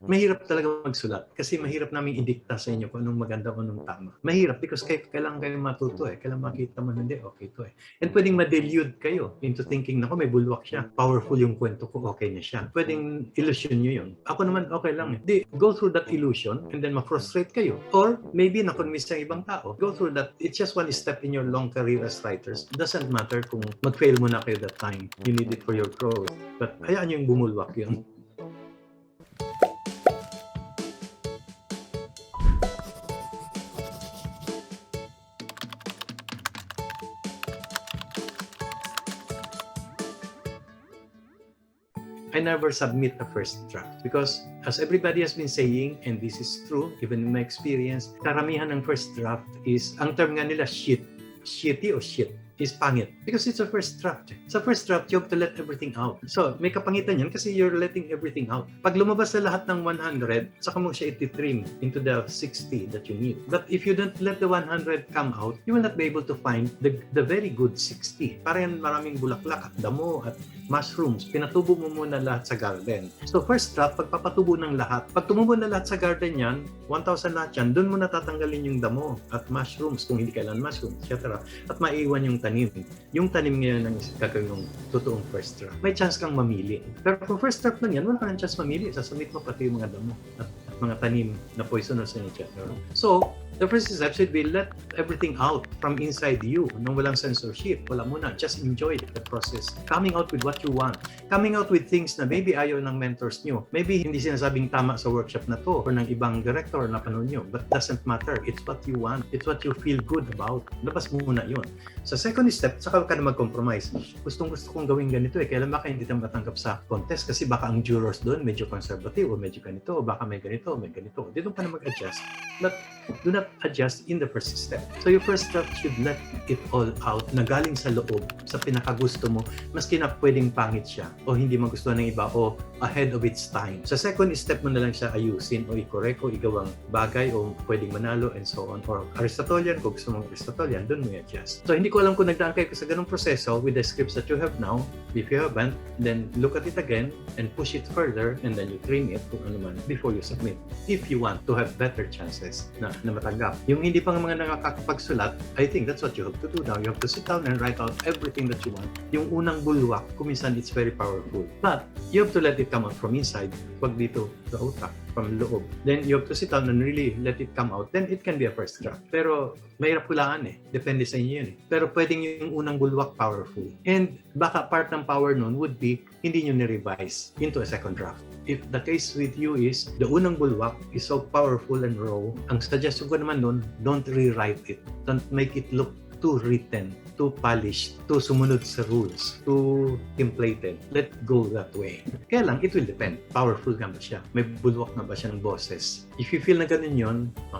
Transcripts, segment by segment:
Mahirap talaga magsulat kasi mahirap naming idikta sa inyo kung anong maganda, kung anong tama. Mahirap because kailangan kayo matuto kailangan makita mo hindi, okay to And pwedeng ma-delude kayo into thinking, nako may bulwak siya, powerful yung kwento ko, okay na siya. Pwedeng illusion nyo yun. Ako naman okay lang Di, go through that illusion and then ma-frustrate kayo. Or maybe na-convince ng ibang tao. Go through that. It's just one step in your long career as writers. It doesn't matter kung mag-fail mo na kayo that time. You need it for your growth. But hayaan yung bumulwak yun. I never submit a first draft because as everybody has been saying, and this is true, even in my experience, karamihan ng first draft is, ang term nga nila shitty o shit, is pangit. Because it's a first draft. Sa first draft, you have to let everything out. So, may kapangitan yan kasi you're letting everything out. Pag lumabas sa lahat ng 100, saka mo siya iti-trim into the 60 that you need. But if you don't let the 100 come out, you will not be able to find the very good 60. Para yan maraming bulaklak at damo at mushrooms. Pinatubo mo muna lahat sa garden. So, first draft, pagpapatubo ng lahat. Pag tumubo na lahat sa garden yan, 1,000 lahat yan, doon mo natatanggalin yung damo at mushrooms kung hindi kailan mushrooms, etc. At maiwan yung tanim. Yung tanim ngayon ang gagawin ng totoong first draft. May chance kang mamili. Pero kung first draft lang yan, wala kang chance mamili. Sasubmit mo pati yung mga damo at mga tanim na poisonous and etc. So, the first step should be let everything out from inside you. Nung walang censorship, wala muna. Just enjoy the process. Coming out with what you want. Coming out with things na maybe ayaw ng mentors nyo. Maybe hindi sinasabing tama sa workshop na to or ng ibang director na panood nyo. But doesn't matter. It's what you want. It's what you feel good about. Labas muna yun. Sa second step, saka ka na mag-compromise. Gustong-gusto kong gawin ganito Kailan baka hindi tayo matanggap sa contest kasi baka ang jurors doon medyo conservative o medyo ganito o baka may ganito o may ganito. Dito pa na mag-adjust. But do not adjust in the first step. So your first draft should let it all out na galing sa loob, sa pinakagusto mo, maski na pwedeng pangit siya o hindi magustuhan ng iba o ahead of its time. Sa second step mo na lang siya ayusin o i-correct o igawang bagay o pwedeng manalo and so on. Or Aristotelian, kung gusto mong Aristotelian, doon mo i-adjust. So hindi ko alam kung nagdaan kayo sa ganung proseso with the scripts that you have now. If you haven't, then look at it again and push it further and then you trim it kung ano man before you submit. If you want to have better chances na matanggap. Yung hindi pa mga nakakapagsulat, I think that's what you have to do now. You have to sit down and write out everything that you want. Yung unang bulwak, kuminsan it's very powerful. But you have to let it come out from inside. Wag dito sa utak, from loob. Then you have to sit down and really let it come out. Then it can be a first draft. Pero mahirap hulaan Depende sa inyo yun Pero pwedeng yung unang bulwak powerful. And baka part ng power nun would be hindi nyo ni-revise into a second draft. If the case with you is the unang bulwak is so powerful and raw, ang suggestion ko naman nun, don't rewrite it. Don't make it look too written, too polished, too sumunod sa rules, too templated. Let go that way. Kaya lang, it will depend. Powerful nga ba siya? May bulwak na ba siya ng boses? If you feel na ganun yun,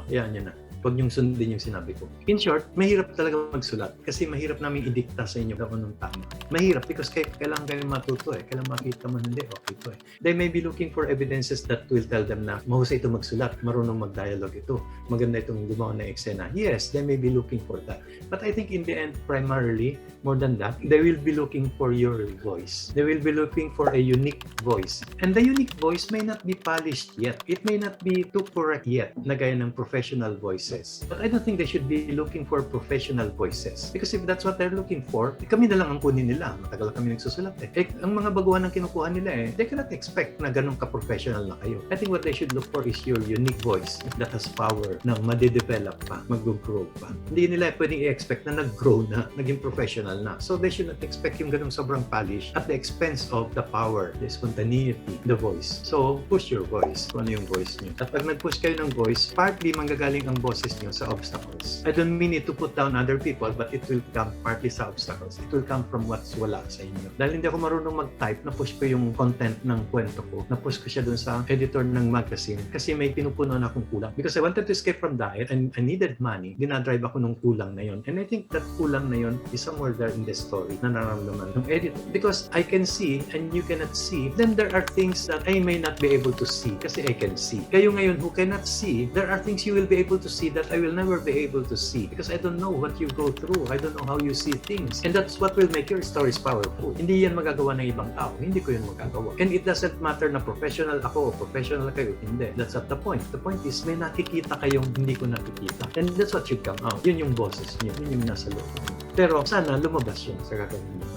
yan yun na. Huwag niyong sundin yung sinabi ko. In short, mahirap talaga magsulat kasi mahirap namin idikta sa inyo kung anong tama. Mahirap because kailangan kayo matuto Kailangan makita mo hindi, okay to They may be looking for evidences that will tell them na mahusay ito magsulat, marunong mag-dialogue ito, maganda itong gumawa na eksena. Yes, they may be looking for that. But I think in the end, primarily, more than that, they will be looking for your voice. They will be looking for a unique voice. And the unique voice may not be polished yet. It may not be too correct yet, na gaya ng professional voices. But I don't think they should be looking for professional voices. Because if that's what they're looking for, kami na lang ang kunin nila. Matagal kami nagsusulat ang mga baguhan ang kinukuha nila they cannot expect na ganun ka-professional na kayo. I think what they should look for is your unique voice that has power na madidevelop pa, mag-grow pa. Hindi nila pwedeng i-expect na nag-grow na, naging professional na. So they should not expect yung ganung sobrang polish at the expense of the power, the spontaneity, the voice. So push your voice, kung ano yung voice niyo. At pag nag-push kayo ng voice, partly manggagaling ang boses niyo sa obstacles. I don't mean it to put down other people, but it will come partly sa obstacles. It will come from what's wala sa inyo. Dahil hindi ako marunong mag-type, na-push ko yung content ng kwento ko. Na-push ko siya dun sa editor ng magazine kasi may pinupuno na akong kulang. Because I wanted to escape from diet and I needed money, dinadrive ako nung kulang na yon. And I think that kulang na yon is somewhere there in the story na nararamdaman ng editor. Because I can see and you cannot see, then there are things that I may not be able to see kasi I can see. Kayo ngayon who cannot see, there are things you will be able to see see that I will never be able to see because I don't know what you go through. I don't know how you see things. And that's what will make your stories powerful. Hindi yan magagawa ng ibang tao. Hindi ko yun magagawa. And it doesn't matter na professional ako o professional kayo. Hindi. That's not the point. The point is may nakikita kayong hindi ko nakikita. And that's what should come out. Yun yung boses niyo. Yun yung nasa loob. Pero sana lumabas yun sa gagawin niyo.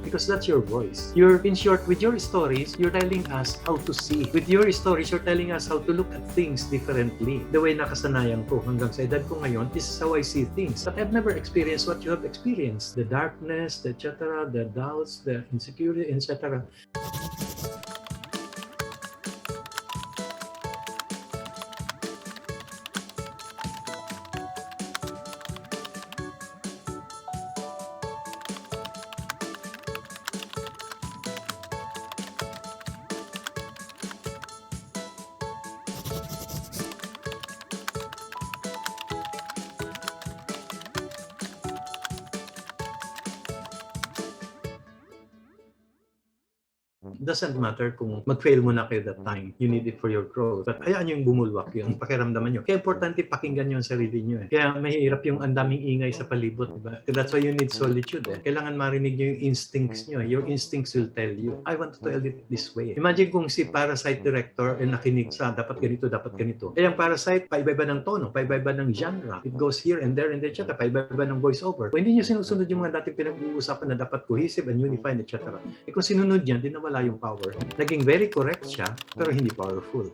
Because that's your voice. In short, with your stories, you're telling us how to see. With your stories, you're telling us how to look at things differently. The way nakasanayan ko hanggang sa edad ko ngayon, this is how I see things. But I've never experienced what you have experienced. The darkness, the etc., the doubts, the insecurity, etc. Doesn't matter kung mag-fail mo na kayo that time. You need it for your growth. But hayaan yung bumulwak yung pakiramdaman nyo. Kaya importante pakinggan nyo ang sarili nyo. Kaya mahirap yung ang daming ingay sa palibot. Diba? That's why you need solitude. Kailangan marinig nyo yung instincts nyo. Your instincts will tell you, I want to tell it this way. Imagine kung si Parasite director ay nakinig sa dapat ganito, dapat ganito. Kaya ang Parasite, paiba-iba ng tono, paiba-iba ng genre. It goes here and there and etc. Paiba-iba ng voice-over. Kung hindi nyo sinusunod yung mga dating pinag-uusapan na dapat cohesive and unified, etc. Kung sinunod yan, di nawala yung power. Naging very correct siya, pero hindi powerful.